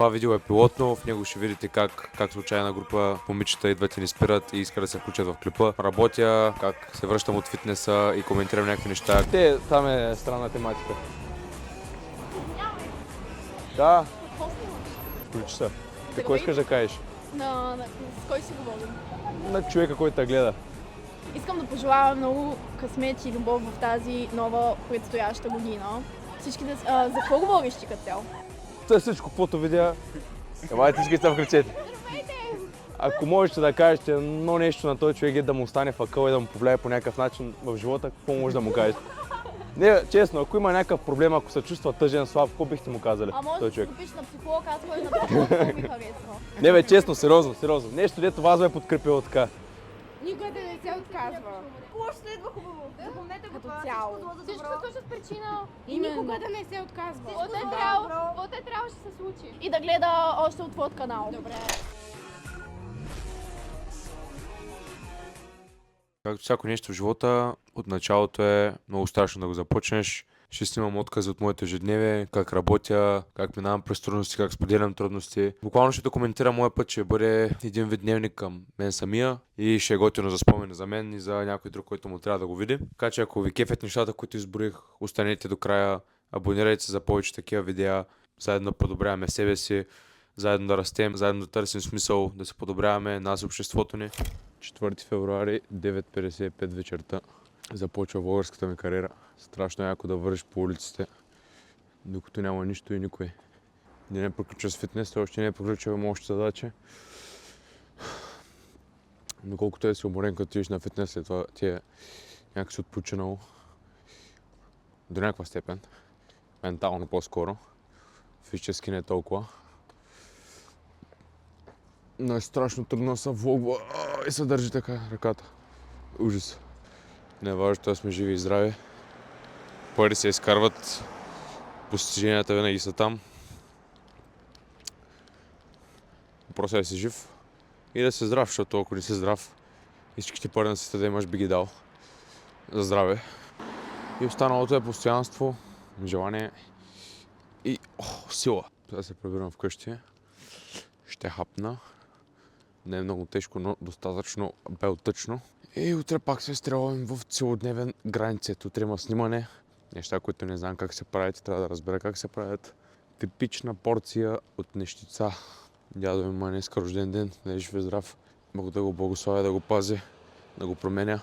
Това видео е пилотно, в него ще видите как случайна група момичета идват и ни спират и искат да се включат в клипа. Работя, как се връщам от фитнеса и коментирам някакви неща. Там е странна тематика. Да, включи се. Какво искаш да кажеш? С кой си говорим? На човека, който те гледа. Искам да пожелая много късмет и любов в тази нова предстояща година. Всички за какво говориш ти като цяло? Това е всичко, каквото видя. Давайте всички сте в кръцете. Ако можете да кажете едно нещо на този човек, да му остане факъл и да му повлияе по някакъв начин в живота, какво може да му кажете? Не, честно, ако има някакъв проблем, ако се чувства тъжен, слаб, какво бихте му казали? А може този да човек? се купиш на психолог, аз ходя на психолог, много ми харесва. Не бе, честно, сериозно. Нещо, дето вас бе подкрепило така. Никой да не се отказва. Какво ще следва хубаво? Запомнете го Като това. цяло. Всичко се случва с причина и Именно. никога да не се отказва. Каквото е трябваше да се случи. И да гледа още от твоят канал. Добре. Както всяко нещо в живота, от началото е много страшно да го започнеш. Ще снимам откази от моето ежедневие, как работя, как минавам през трудности, как споделям трудности. Буквално ще документирам моя път, ще бъде един вид дневник към мен самия и ще е готино за спомен за мен и за някой друг, който му трябва да го види. Така че ако ви кефят нещата, които изборих, останете до края, абонирайте се за повече такива видеа, заедно подобряваме себе си, заедно да растем, заедно да търсим смисъл, да се подобряваме нас и обществото ни. 4 февруари, 9:55 вечерта. Започва българската ми кариера. Страшно яко да вървиш по улиците, докато няма нищо и никой. Не е приключил с фитнес, още не е приключил, има още задачи. Доколкото е си уморен, като тиш на фитнес, след това ти е някакси отпочинало. До някаква степен. Ментално по-скоро. Физически не е толкова. Но е страшно трудно да се влогва и се държи така ръката. Ужас. Не е важно, да сме живи и здрави. Пари се изкарват, постиженията винаги са там. Просто да си жив и да си здрав, защото ако не си здрав и всичките пари на света да имаш би ги дал за здраве. И останалото е постоянство, желание и сила. Сега се прибирам вкъщи, ще хапна. Не е много тежко, но достатъчно белтъчно. И утре пак се стрелвам в целодневен границет. Утре има снимане. Неща, които не знам как се правят, трябва да разбера как се правят. Типична порция от нещица. Дядо ми има днеска рожден ден, да е жив и здрав. Мога да го благославя, да го пази, да го променя.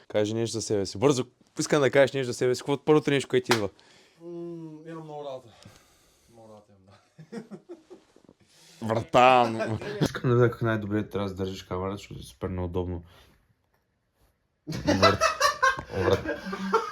Кажи нещо за себе си. Бързо, искам да кажеш нещо за себе си. Какво е първото нещо, което идва? Имам много работа. Много работа имам, да. Братан! Искам да видя как най-добре трябва да държиш камерата, защото е супер неудобно.